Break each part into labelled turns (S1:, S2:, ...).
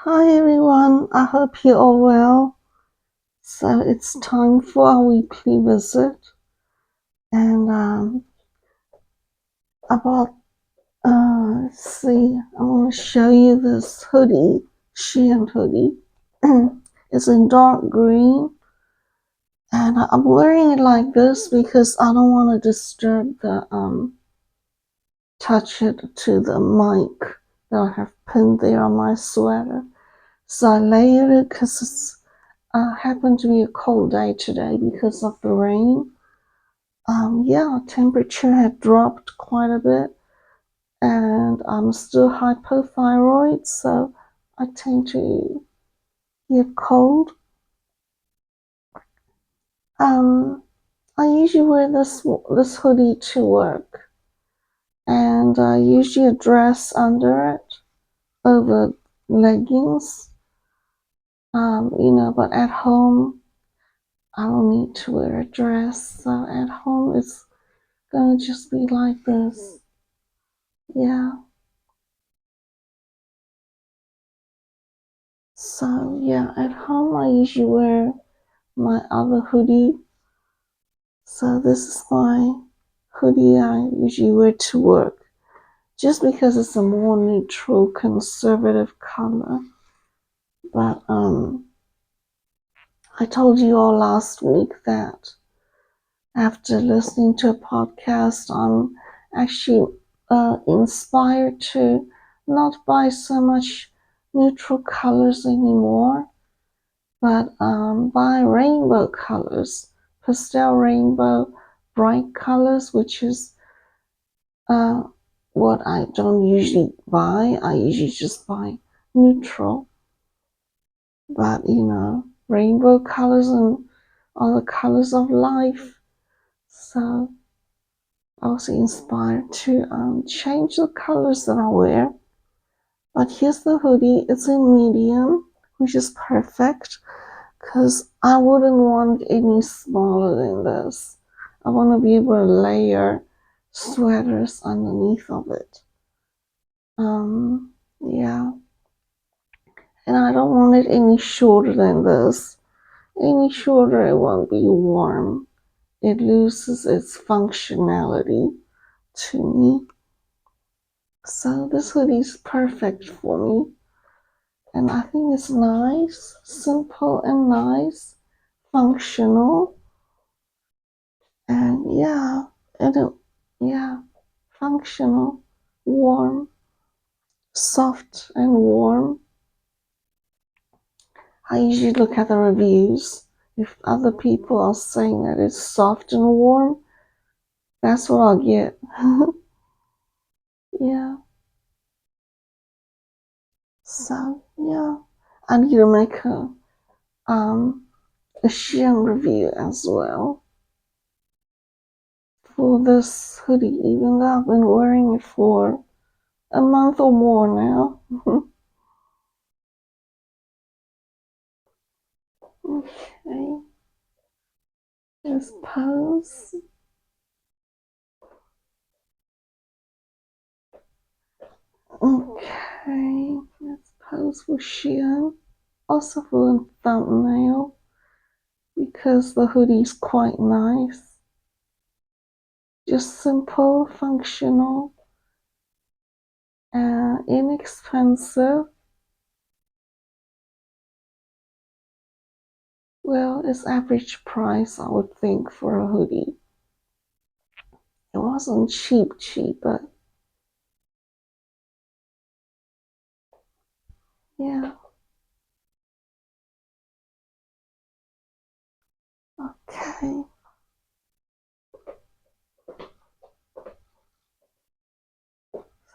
S1: Hi everyone, I hope you're all well. So it's time for our weekly visit, and about let's see, I want to show you this hoodie, Shein hoodie. It's in dark green, and I'm wearing it like this because I don't want to disturb the touch it to the mic that I have pinned there on my sweater. So I layered it because it's happened to be a cold day today because of the rain. Yeah, temperature had dropped quite a bit, and I'm still hypothyroid, so I tend to get cold. Um, I usually wear this hoodie to work, and I usually a dress under it over leggings. But at home I don't need to wear a dress, so at home it's gonna just be like this. Yeah. So yeah, at home I usually wear my other hoodie. So this is my hoodie I usually wear to work, just because it's a more neutral, conservative color. But I told you all last week that after listening to a podcast, I'm actually inspired to not buy so much neutral colors anymore, but buy rainbow colors, pastel rainbow, bright colors, which is uh, what I don't usually buy. I usually just buy neutral, but rainbow colors and all the colors of life. So I was inspired to change the colors that I wear. But here's the hoodie. It's in medium, which is perfect because I wouldn't want any smaller than this. I want to be able to layer sweaters underneath of it. Yeah, and I don't want it any shorter than this. Any shorter, it won't be warm. It loses its functionality to me. So this hoodie is perfect for me. And I think it's nice, simple and nice, functional. And yeah, functional, warm, soft and warm. I usually look at the reviews. If other people are saying that it's soft and warm, that's what I'll get. Yeah. So yeah, I need to make a Shein review as well for this hoodie, even though I've been wearing it for a month or more now. Okay, let's pose. Okay, let's pose for Shein. Also for a thumbnail because the hoodie is quite nice. Just simple, functional, and inexpensive. Well, it's average price, I would think, for a hoodie. It wasn't cheap, but yeah. Okay.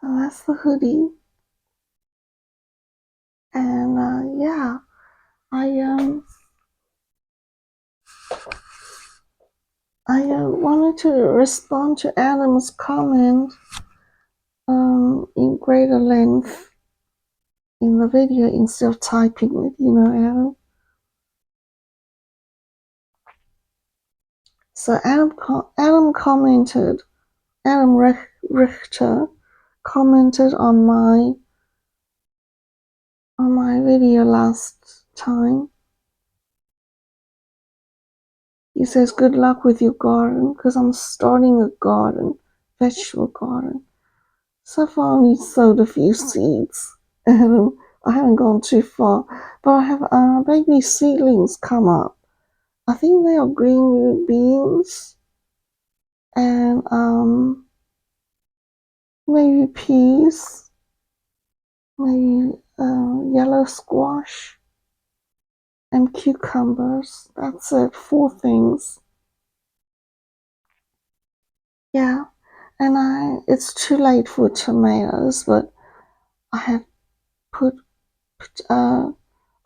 S1: So that's the hoodie. And yeah, I wanted to respond to Adam's comment in greater length in the video instead of typing it, Adam. So Adam Richter commented on my my video last time. He says, good luck with your garden, because I'm starting a garden, vegetable garden. So far, I only sowed a few seeds, and I haven't gone too far. But I have baby seedlings come up. I think they are green beans and maybe peas, maybe yellow squash and cucumbers. That's it, 4 things. Yeah, and it's too late for tomatoes, but I have put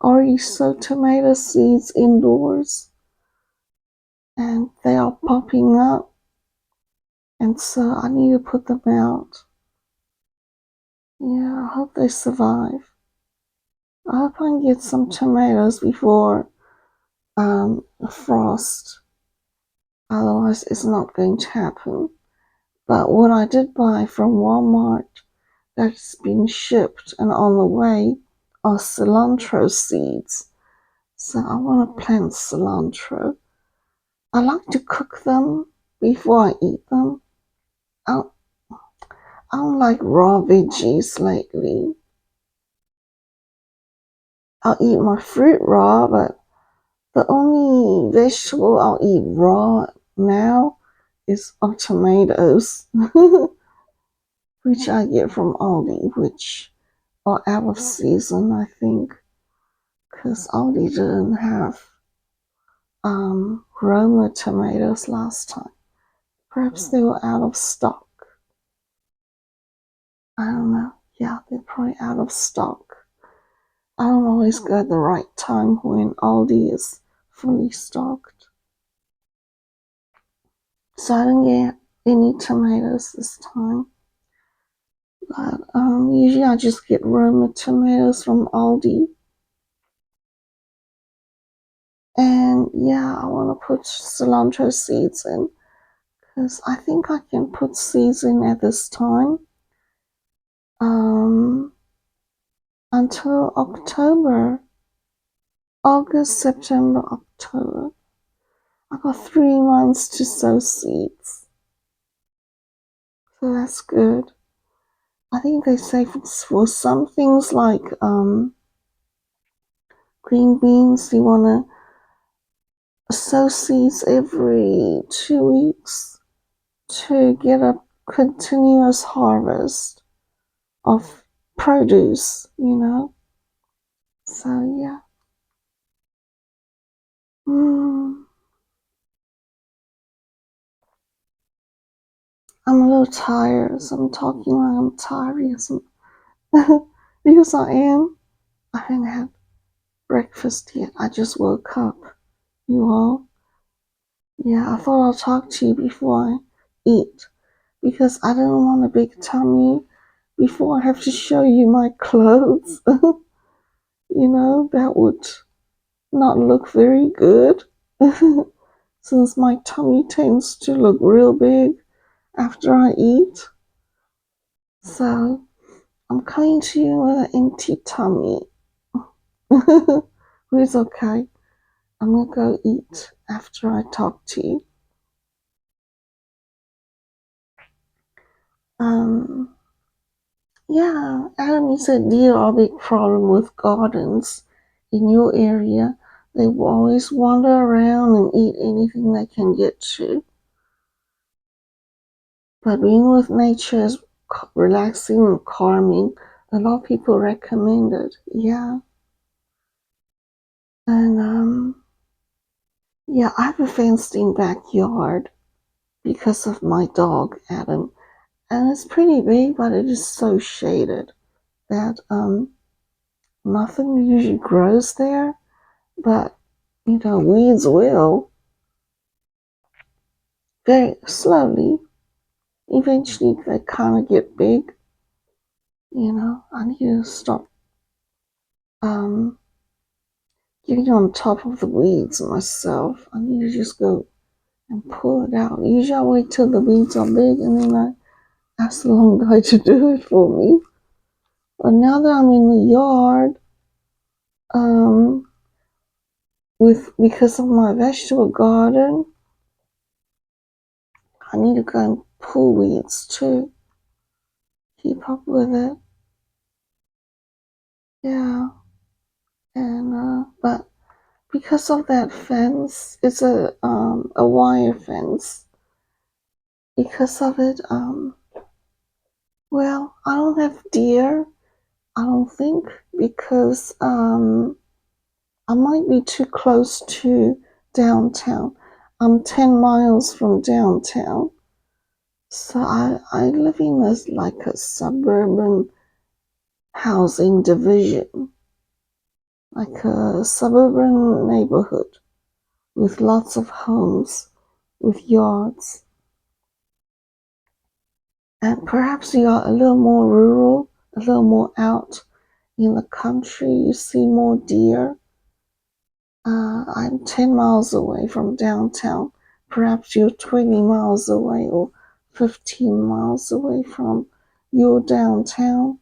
S1: already sowed tomato seeds indoors, and they are popping up, and so I need to put them out. Yeah, I hope they survive. I hope I can get some tomatoes before frost. Otherwise, it's not going to happen. But what I did buy from Walmart that's been shipped and on the way are cilantro seeds. So I want to plant cilantro. I like to cook them before I eat them. I don't like raw veggies lately. I'll eat my fruit raw, but the only vegetable I'll eat raw now are tomatoes, which I get from Aldi, which are out of season, I think, because Aldi didn't have Roma tomatoes last time. Perhaps they were out of stock. I don't know. Yeah, they're probably out of stock. I don't always go at the right time when Aldi is fully stocked. So I didn't get any tomatoes this time. But usually I just get Roma tomatoes from Aldi. And yeah, I want to put cilantro seeds in, because I think I can put seeds in at this time until October, August, September, October. I got 3 months to sow seeds, so that's good. I think they say for some things like green beans, you want to sow seeds every 2 weeks to get a continuous harvest of produce, So yeah. I'm a little tired, so I'm talking like I'm tired because I am. I haven't had breakfast yet. I just woke up. You all? Yeah, I thought I'll talk to you before I eat, because I don't want a big tummy before I have to show you my clothes. That would not look very good since my tummy tends to look real big after I eat. So I'm coming to you with an empty tummy. But it's okay. I'm gonna go eat after I talk to you. Yeah, Adam, you said deer are a big problem with gardens in your area. They will always wander around and eat anything they can get to. But being with nature is relaxing and calming. A lot of people recommend it. Yeah. And yeah, I have a fenced-in backyard because of my dog, Adam. And it's pretty big, but it is so shaded that nothing usually grows there. But weeds will very slowly. Eventually, they kind of get big. I need to stop getting on top of the weeds myself. I need to just go and pull it out. Usually, I wait till the weeds are big and then I ask the long guy to do it for me. But now that I'm in the yard, Um, because of my vegetable garden, I need to go and pull weeds too. Keep up with it. Yeah, and but because of that fence, it's a wire fence. Because of it, well, I don't have deer. I don't think because I might be too close to downtown. I'm 10 miles from downtown. So I live in this like a suburban housing division, like a suburban neighborhood with lots of homes, with yards. And perhaps you are a little more rural, a little more out in the country. You see more deer. I'm 10 miles away from downtown. Perhaps you're 20 miles away or 15 miles away from your downtown.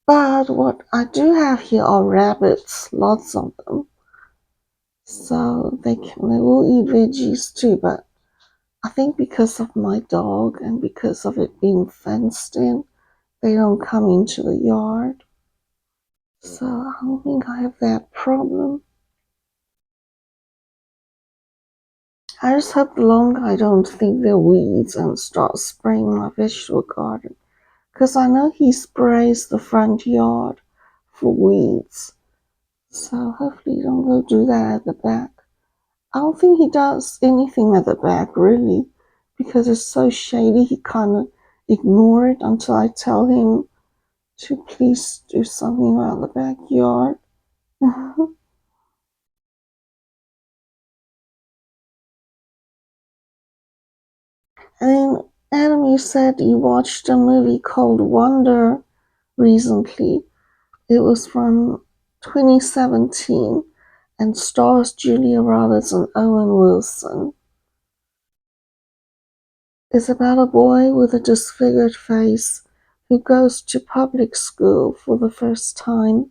S1: But what I do have here are rabbits, lots of them. So they will eat veggies too, but I think because of my dog and because of it being fenced in, they don't come into the yard. So I don't think I have that problem. I just hope the longer I don't think they're weeds and start spraying my vegetable garden. Because I know he sprays the front yard for weeds. So hopefully he don't go do that at the back. I don't think he does anything at the back really. Because it's so shady, he kind of ignore it until I tell him to please do something around the backyard. And then, Adam, you said you watched a movie called Wonder recently. It was from 2017 and stars Julia Roberts and Owen Wilson. It's about a boy with a disfigured face who goes to public school for the first time,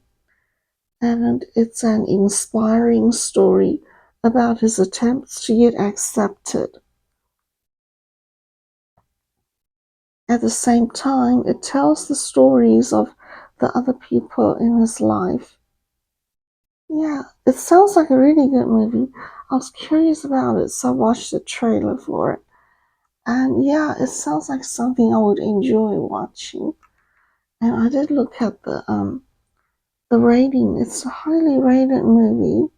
S1: and it's an inspiring story about his attempts to get accepted. At the same time, it tells the stories of the other people in his life. Yeah, it sounds like a really good movie. I was curious about it, so I watched the trailer for it. And yeah, it sounds like something I would enjoy watching. And I did look at the rating. It's a highly rated movie.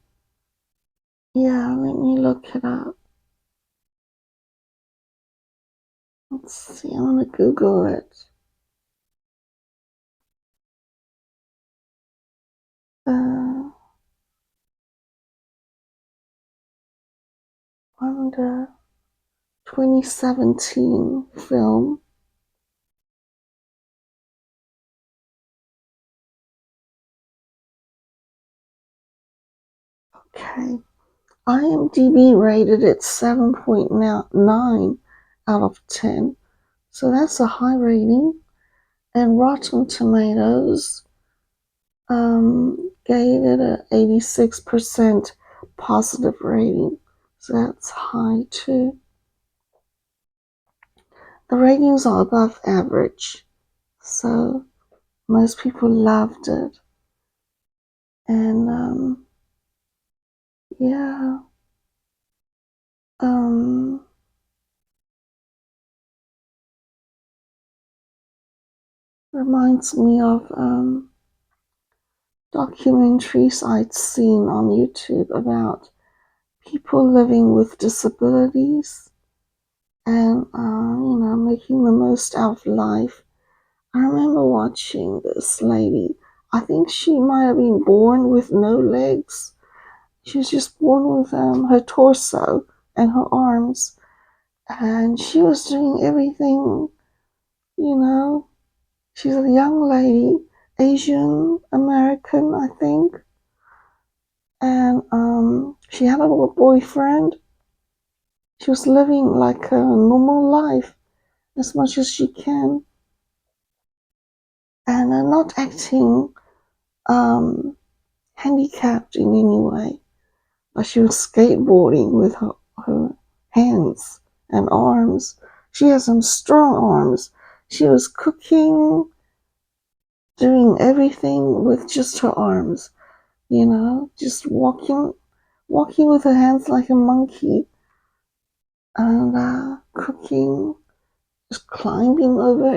S1: Yeah, let me look it up. Let's see, I'm gonna Google it. Uh, Wonder 2017 film. Okay. IMDb rated it 7.9 out of 10. So that's a high rating. And Rotten Tomatoes gave it a 86% positive rating. So that's high too. The ratings are above average. So most people loved it. And yeah. Um Reminds me of documentaries I'd seen on YouTube about people living with disabilities and making the most out of life. I remember watching this lady. I think she might have been born with no legs. She was just born with her torso and her arms, and she was doing everything. You know, she's a young lady, Asian American, I think, and she had a boyfriend. She was living like a normal life as much as she can and not acting handicapped in any way, but she was skateboarding with her hands and arms. She has some strong arms. She was cooking, doing everything with just her arms, just walking with her hands like a monkey, and cooking, just climbing over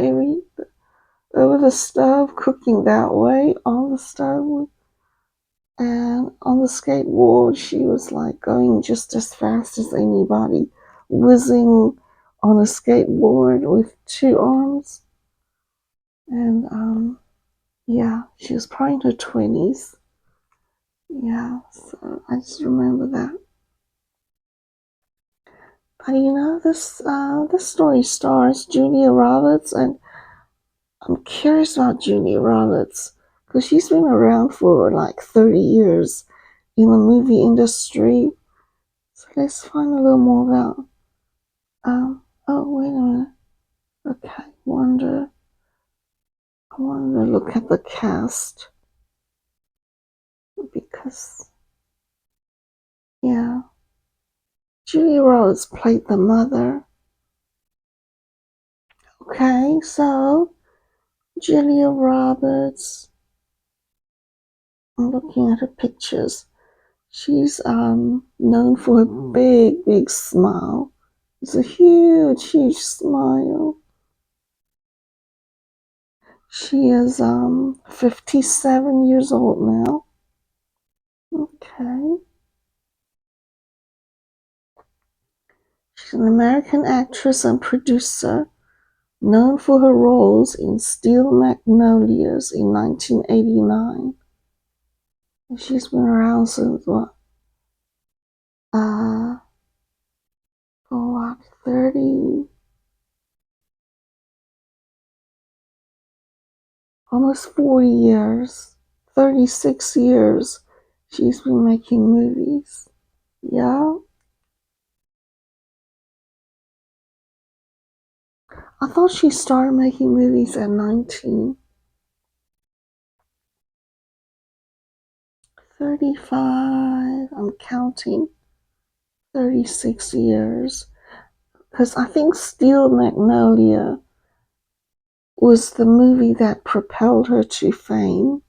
S1: the stove, cooking that way on the stove. And on the skateboard, she was like going just as fast as anybody, whizzing on a skateboard with two arms. And yeah, she was probably in her 20s. Yeah, so I just remember that. But this story stars Julia Roberts, and I'm curious about Julia Roberts because she's been around for like 30 years in the movie industry. So let's find a little more about. Oh, wait a minute. Okay, I wonder to look at the cast because, yeah, Julia Roberts played the mother. Okay, so Julia Roberts, I'm looking at her pictures. She's known for her big smile. It's a huge smile. She is 57 years old now. Okay. She's an American actress and producer, known for her roles in Steel Magnolias in 1989. And she's been around since what? For what, 30, almost 40 years, 36 years she's been making movies. Yeah. I thought she started making movies at 19. 35, I'm counting, 36 years. Because I think Steel Magnolia was the movie that propelled her to fame.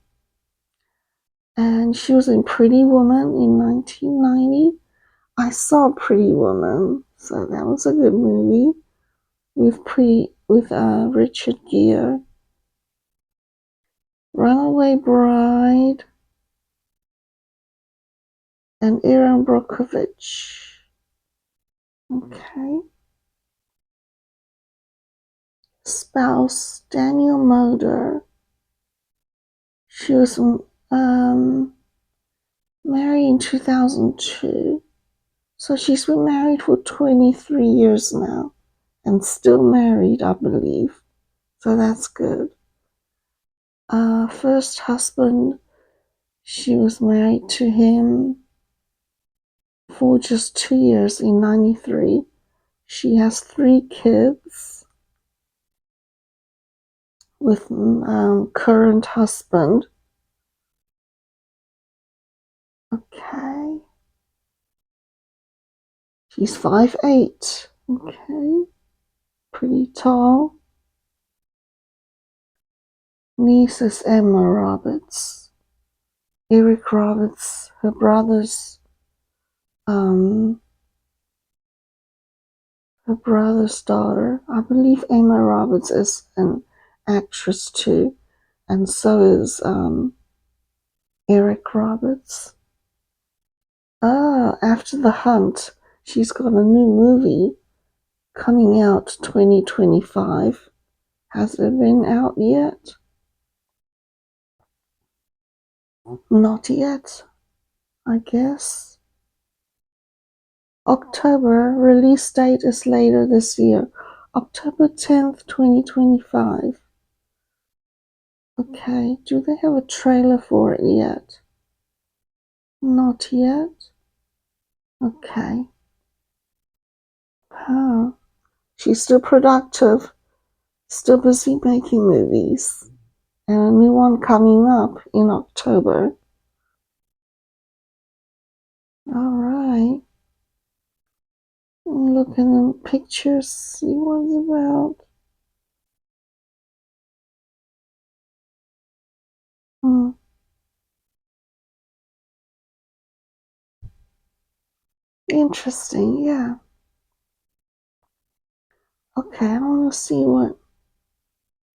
S1: And she was in Pretty Woman in 1990. I saw Pretty Woman, so that was a good movie with Richard Gere. Runaway Bride and Erin Brockovich. Okay. Spouse Daniel Moder. She was married in 2002. So she's been married for 23 years now and still married, I believe. So that's good. First husband, she was married to him for just 2 years in 93. She has 3 kids with current husband. Okay. She's 5'8". Okay. Pretty tall. Niece is Emma Roberts. Eric Roberts, her brother's daughter. I believe Emma Roberts is an actress too, and so is Eric Roberts. After the Hunt, she's got a new movie coming out 2025. Has it been out yet? Not yet, I guess. October, release date is later this year, October 10th, 2025. Okay, do they have a trailer for it yet? Not yet. Okay. Huh. She's still productive, still busy making movies. and a new one coming up in October. All right. Look at the pictures, see what it's about. Hmm. Interesting, yeah. Okay, I want to see what,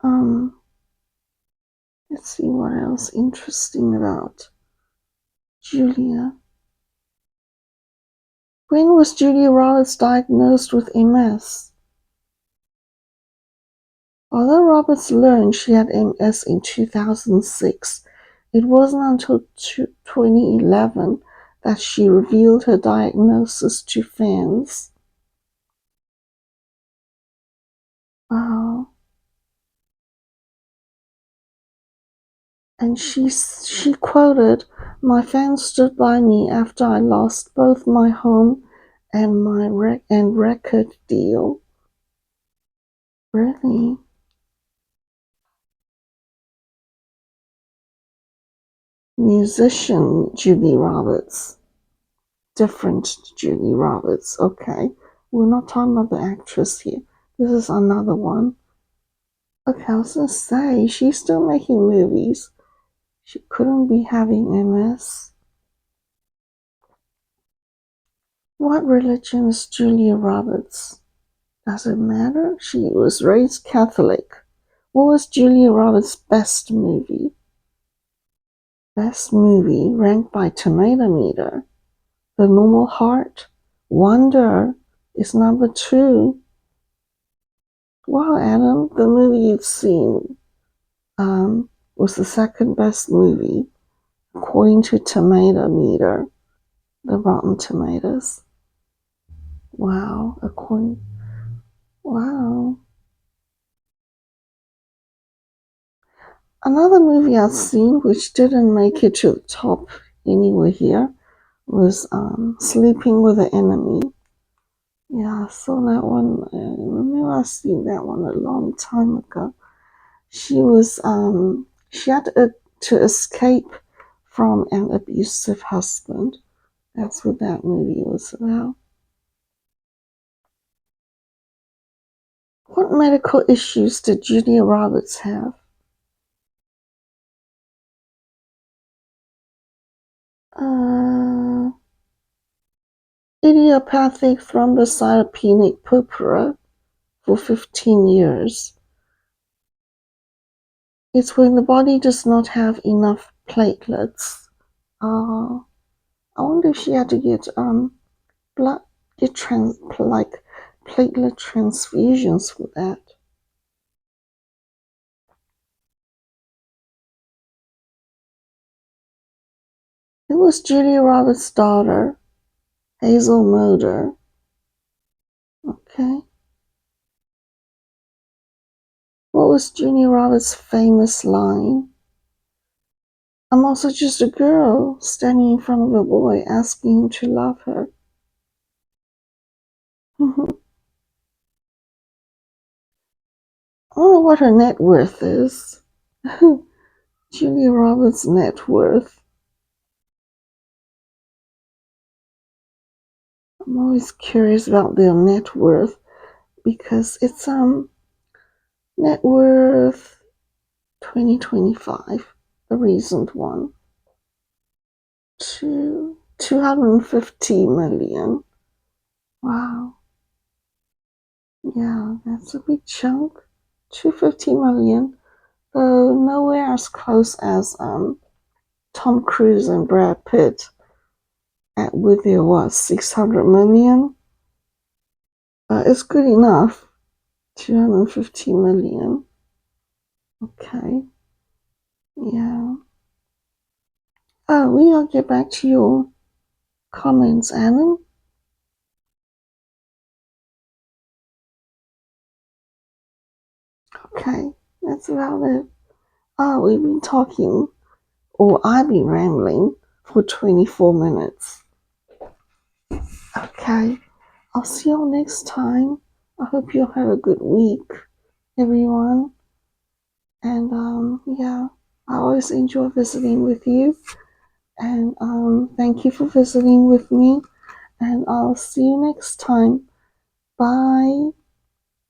S1: um, let's see what else interesting about Julia. When was Julia Roberts diagnosed with MS? Although Roberts learned she had MS in 2006, it wasn't until 2011 that she revealed her diagnosis to fans. Wow. And she quoted, "My fans stood by me after I lost both my home and my record deal." Really? Musician Julie Roberts. Different Julie Roberts. Okay. We're not talking about the actress here. This is another one. Okay, I was gonna say, she's still making movies. She couldn't be having MS. What religion is Julia Roberts? Does it matter? She was raised Catholic. What was Julia Roberts' best movie? Best movie ranked by Tomato Meter. The Normal Heart. Wonder is number 2. Wow, Adam, the movie you've seen was the second best movie according to Tomato Meter, the Rotten Tomatoes. Wow, wow. Another movie I've seen which didn't make it to the top anywhere here was Sleeping with the Enemy. Yeah, I saw that one. I remember I seen that one a long time ago. She had to escape from an abusive husband. That's what that movie was about. What medical issues did Julia Roberts have? Uh, Idiopathic thrombocytopenic purpura for 15 years. It's when the body does not have enough platelets. I wonder if she had to get blood, like platelet transfusions for that. Who was Julia Roberts' daughter? Hazel Moder. Okay. What was Julia Roberts' famous line? "I'm also just a girl standing in front of a boy asking him to love her." I wonder what her net worth is. Julia Roberts' net worth. I'm always curious about their net worth because it's net worth 2025, the recent one, to 250 million. Wow. Yeah, that's a big chunk. 250 million, though nowhere as close as Tom Cruise and Brad Pitt with their 600 million. It's good enough. 250 million. Okay. Yeah. Oh, we'll get back to your comments, Alan. Okay, that's about it. Oh, we've been talking, or I've been rambling for 24 minutes. Okay, I'll see y'all next time. I hope you'll have a good week, everyone. And And yeah, I always enjoy visiting with you. And thank you for visiting with me. And I'll see you next time. Bye.